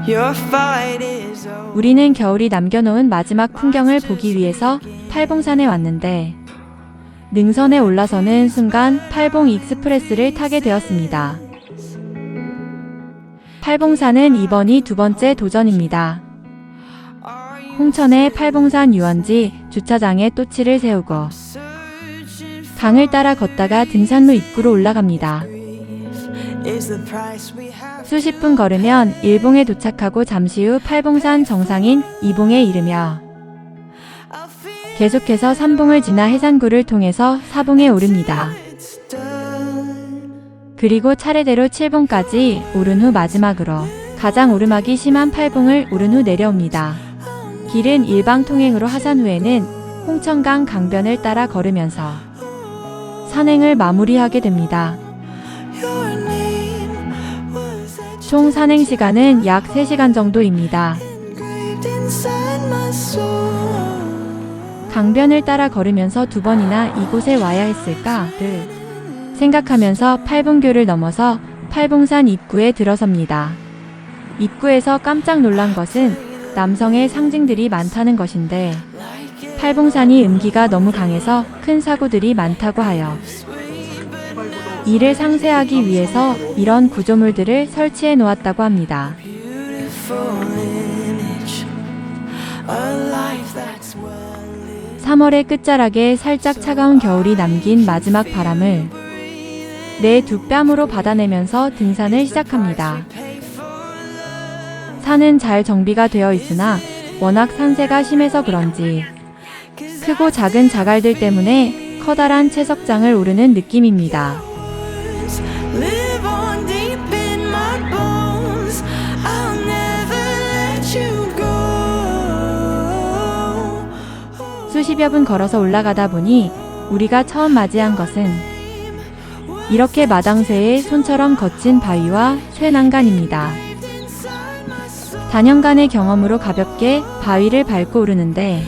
Your fight is over. 우리는 겨울이 남겨놓은 마지막 풍경을 보기 위해서 팔봉산에 왔는데 능선에 올라서는 순간 팔봉 익스프레스를 타게 되었습니다. 팔봉산은 이번이 두 번째 도전입니다. 홍천의 팔봉산 유원지 주차장에 또치를 세우고 강을 따라 걷다가 등산로 입구로 올라갑니다. Is the price we have. 수십 분 걸으면 1봉에 도착하고 잠시 후 팔봉산 정상인 2봉에 이르며 I feel 계속해서 3봉을 지나 해산구를 통해서 4봉에 오릅니다. it's done. 그리고 차례대로 7봉까지 오른 후 마지막으로 가장 오르막이 심한 8봉을 오른 후 내려옵니다. 길은 일방통행으로 하산 후에는 홍천강 강변을 따라 걸으면서 산행을 마무리하게 됩니다. Your name was 총 산행 시간은 약 3시간 정도입니다. engraved inside my soul. 강변을 따라 걸으면서 두 번이나 이곳에 와야 했을까를 생각하면서 팔봉교를 넘어서 팔봉산 입구에 들어섭니다. 입구에서 깜짝 놀란 것은 남성의 상징들이 많다는 것인데 팔봉산이 음기가 너무 강해서 큰 사고들이 많다고 하여 이를 상쇄하기 위해서 이런 구조물들을 설치해 놓았다고 합니다. Beautiful image. A life that's well lived. 3월의 끝자락에 살짝 차가운 겨울이 남긴 마지막 바람을 내 두 뺨으로 받아내면서 등산을 시작합니다. 산은 잘 정비가 되어 있으나 워낙 산세가 심해서 그런지 크고 작은 자갈들 때문에 커다란 채석장을 오르는 느낌입니다. Live on deep in my bones. I'll never let you go. 수십여 분 걸어서 올라가다 보니 우리가 처음 맞이한 것은 이렇게 마당쇠의 손처럼 거친 바위와 쇠난간입니다. 4년간의 경험으로 가볍게 바위를 밟고 오르는데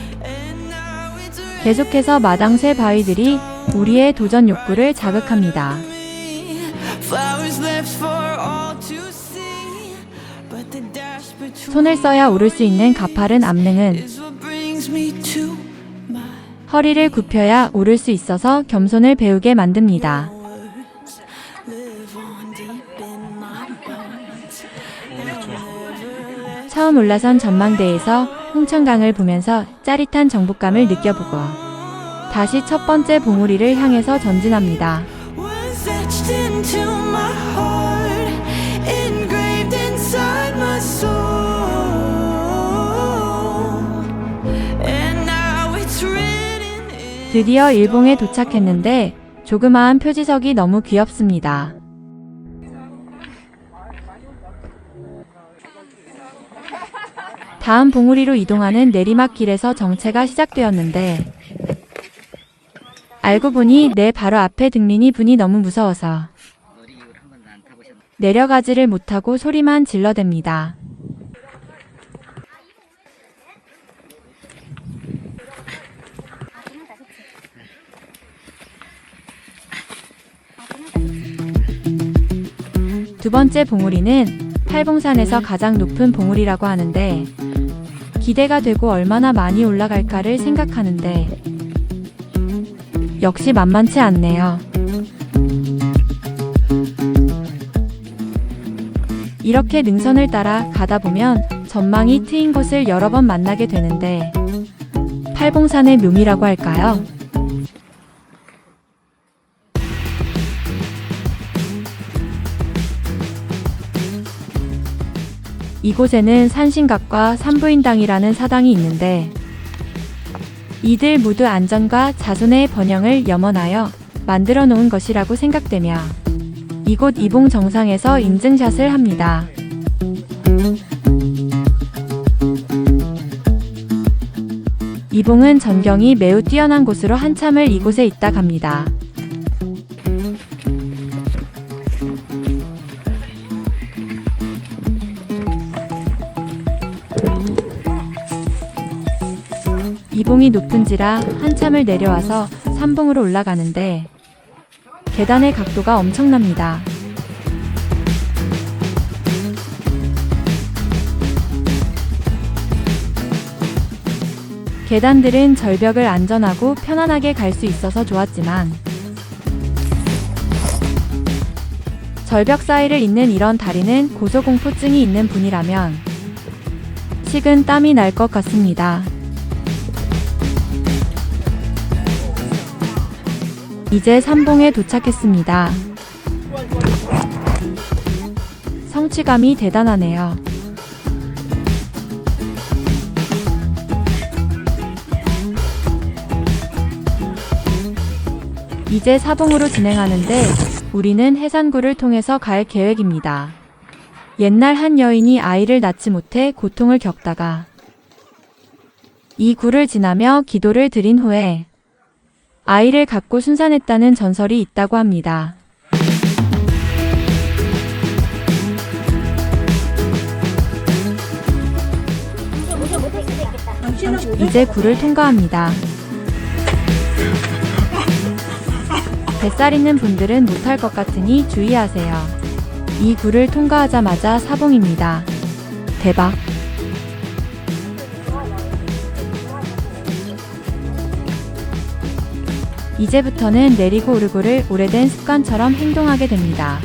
계속해서 마당쇠 바위들이 우리의 도전 욕구를 자극합니다. Flowers left for all to see. But the dash between 손을 써야 오를 수 있는 가파른 암릉은 is what brings me to my 허리를 굽혀야 오를 수 있어서 겸손을 배우게 만듭니다. words. Live on deep in my bones. 처음 올라선 전망대에서 홍천강을 보면서 짜릿한 정복감을 느껴보고 다시 첫 번째 봉우리를 향해서 전진합니다. Was etched into my heart, engraved inside my soul. And now it's written in 드디어 일봉에 도착했는데 조그마한 표지석이 너무 귀엽습니다. 다음 봉우리로 이동하는 내리막길에서 정체가 시작되었는데 알고 보니 내 바로 앞에 등린이 분이 너무 무서워서 내려가지를 못하고 소리만 질러댑니다. 두 번째 봉우리는 팔봉산에서 가장 높은 봉우리라고 하는데 기대가 되고 얼마나 많이 올라갈까를 생각하는데 역시 만만치 않네요. 이렇게 능선을 따라 가다 보면 전망이 트인 곳을 여러 번 만나게 되는데 팔봉산의 묘미라고 할까요? 이곳에는 산신각과 산부인당이라는 사당이 있는데 이들 모두 안전과 자손의 번영을 염원하여 만들어 놓은 것이라고 생각되며 이곳 이봉 정상에서 인증샷을 합니다. 이봉은 전경이 매우 뛰어난 곳으로 한참을 이곳에 있다 갑니다. 이봉이 높은지라 한참을 내려와서 3봉으로 올라가는데 계단의 각도가 엄청납니다. 계단들은 절벽을 안전하고 편안하게 갈 수 있어서 좋았지만 절벽 사이를 잇는 이런 다리는 고소공포증이 있는 분이라면 식은 땀이 날 것 같습니다. 이제 삼봉에 도착했습니다. 성취감이 대단하네요. 이제 사봉으로 진행하는데 우리는 해산구를 통해서 갈 계획입니다. 옛날 한 여인이 아이를 낳지 못해 고통을 겪다가 이 굴을 지나며 기도를 드린 후에 아이를 갖고 순산했다는 전설이 있다고 합니다. 이제 굴을 통과합니다. 뱃살 있는 분들은 못할 것 같으니 주의하세요. 이 굴을 통과하자마자 사봉입니다. 대박! 이제부터는 내리고 오르고를 오래된 습관처럼 행동하게 됩니다.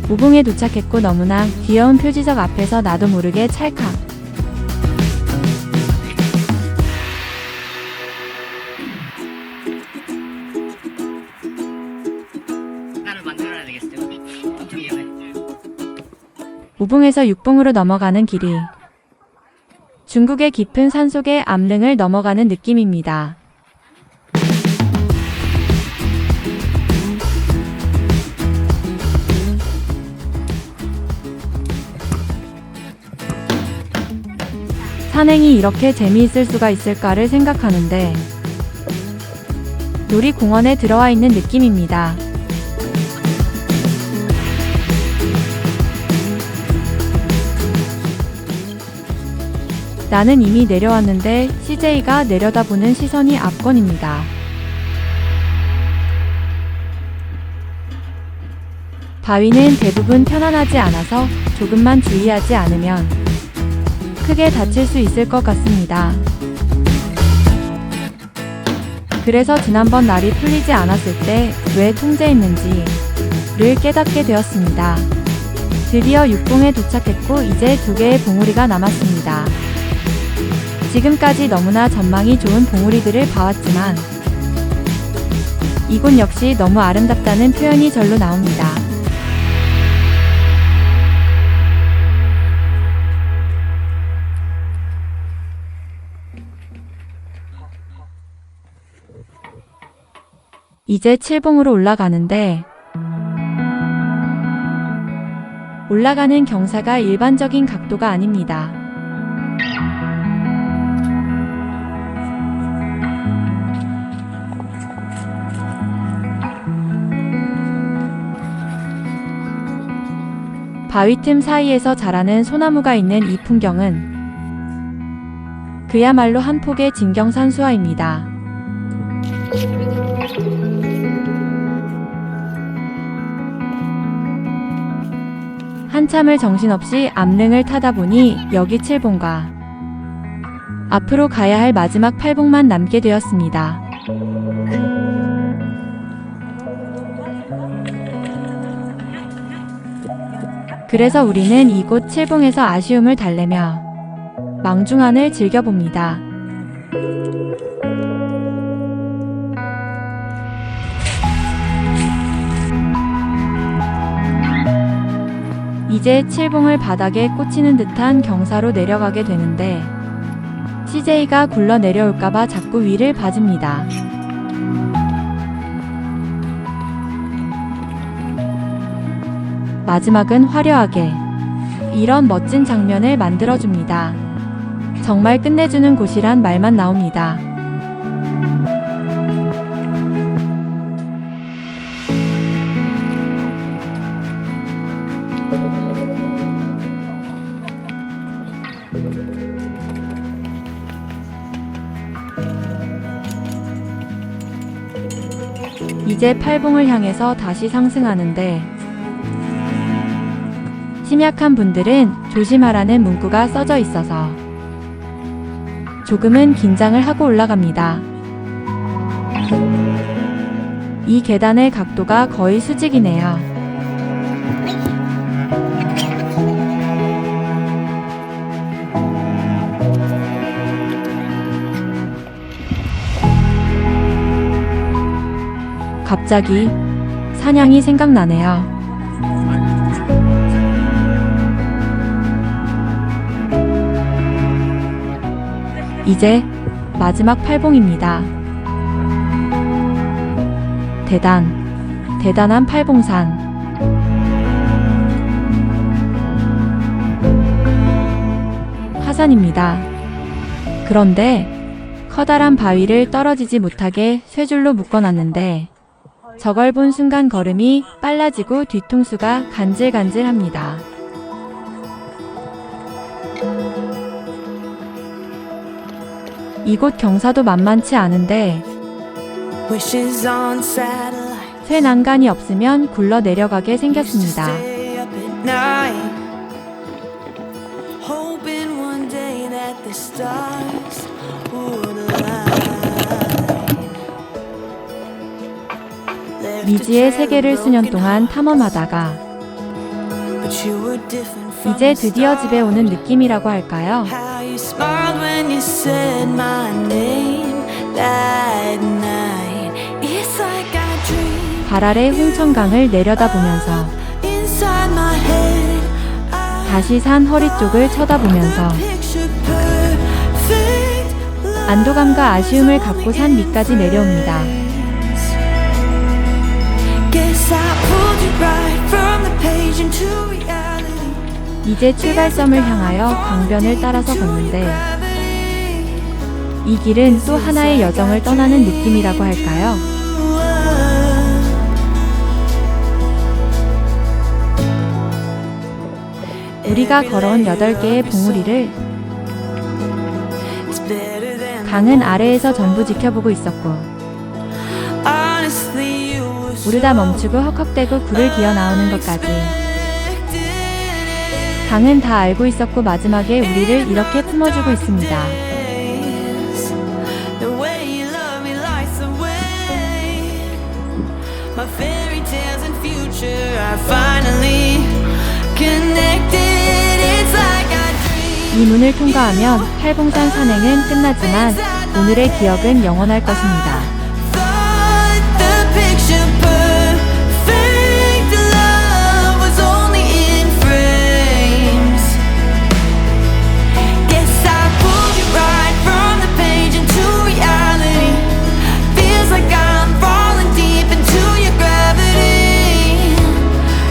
우봉에 도착했고 너무나 귀여운 표지석 앞에서 나도 모르게 찰칵. 하나를 만들어야 되겠어요. 엄청 위험해. 우봉에서 육봉으로 넘어가는 길이 중국의 깊은 산속의 암릉을 넘어가는 느낌입니다. 산행이 이렇게 재미있을 수가 있을까를 생각하는데 놀이공원에 들어와 있는 느낌입니다. 나는 이미 내려왔는데 CJ가 내려다보는 시선이 압권입니다. 바위는 대부분 편안하지 않아서 조금만 주의하지 않으면 크게 다칠 수 있을 것 같습니다. 그래서 지난번 날이 풀리지 않았을 때 왜 통제했는지를 깨닫게 되었습니다. 드디어 육봉에 도착했고 이제 2개의 봉우리가 남았습니다. 지금까지 너무나 전망이 좋은 봉우리들을 봐왔지만 이곳 역시 너무 아름답다는 표현이 절로 나옵니다. 이제 7봉으로 올라가는데 올라가는 경사가 일반적인 각도가 아닙니다. 바위 틈 사이에서 자라는 소나무가 있는 이 풍경은 그야말로 한 폭의 진경산수화입니다. 한참을 정신없이 암릉을 타다 보니 여기 7봉과 앞으로 가야 할 마지막 8봉만 남게 되었습니다. 그래서 우리는 이곳 7봉에서 아쉬움을 달래며 망중한을 즐겨봅니다. 이제 7봉을 바닥에 꽂히는 듯한 경사로 내려가게 되는데 CJ가 굴러 내려올까봐 자꾸 위를 봐줍니다. 마지막은 화려하게 이런 멋진 장면을 만들어줍니다. 정말 끝내주는 곳이란 말만 나옵니다. 이제 팔봉을 향해서 다시 상승하는데 심약한 분들은 조심하라는 문구가 써져 있어서 조금은 긴장을 하고 올라갑니다. 이 계단의 각도가 거의 수직이네요. 갑자기 사냥이 생각나네요. 이제 마지막 팔봉입니다. 대단한 팔봉산. 하산입니다. 그런데 커다란 바위를 떨어지지 못하게 쇠줄로 묶어놨는데 저걸 본 순간 걸음이 빨라지고 뒤통수가 간질간질합니다. 이곳 경사도 만만치 않은데 Wishes on satellite. 쇠 난간이 없으면 굴러 내려가게 생겼습니다. Stay up at night, hoping one day that the stars would align. Left a 미지의 trail 세계를 of 수년 broken 동안 hearts, 탐험하다가 but you were different from 이제 the 드디어 start. 집에 오는 느낌이라고 할까요? How you smiled when you said my name that night. It's like I dreamed. 발 아래 홍천강을 내려다보면서 Inside my head, I 다시 산 허리 쪽을 쳐다보면서 picture perfect love. 안도감과 아쉬움을 갖고 산 밑까지 내려옵니다. Guess I pulled you right from the page into reality. 이제 출발점을 향하여 강변을 따라서 걷는데 이 길은 또 하나의 여정을 떠나는 느낌이라고 할까요? 우리가 걸어온 8개의 봉우리를 강은 아래에서 전부 지켜보고 있었고 오르다 멈추고 헉헉대고 굴을 기어 나오는 것까지 강은 다 알고 있었고 마지막에 우리를 이렇게 품어주고 있습니다. The way you love me lights the way. My fairy tales and future are finally connected. It's like I dreamed. 이 문을 통과하면 팔봉산 산행은 끝나지만 오늘의 기억은 영원할 것입니다. Thought the picture perfect love was only in frames. Guess I pulled you right from the page into reality. Feels like I'm falling deep into your gravity.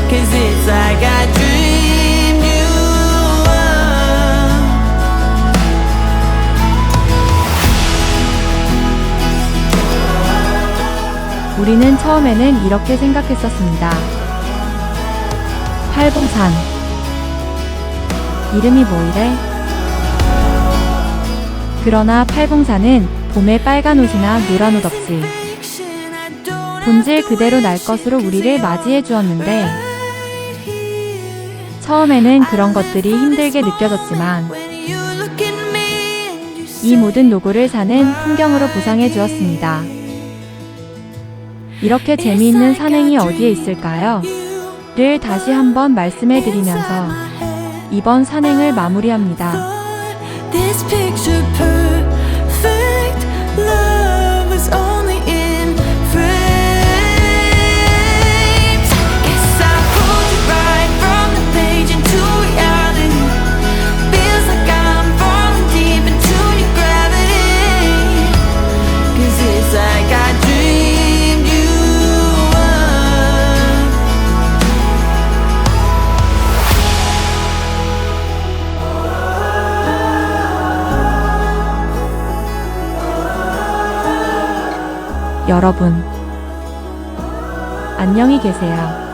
'Cause it's like I dreamed you were. 우리는 처음에는 이렇게 생각했었습니다. 팔봉산. 이름이 뭐이래? 그러나 팔봉산은 봄의 빨간 옷이나 노란 옷 없이 본질 그대로 날 것으로 우리를 맞이해 주었는데 처음에는 그런 것들이 힘들게 느껴졌지만 이 모든 노고를 사는 풍경으로 보상해 주었습니다. 이렇게 재미있는 산행이 어디에 있을까요? 를 다시 한번 말씀해 드리면서 이번 산행을 마무리합니다. This picture perfect love was only in frames. Guess I pulled you right from the page into reality. Feels like I'm falling deep into your gravity. 'Cause it's like I dreamed you were. 여러분, 안녕히 계세요.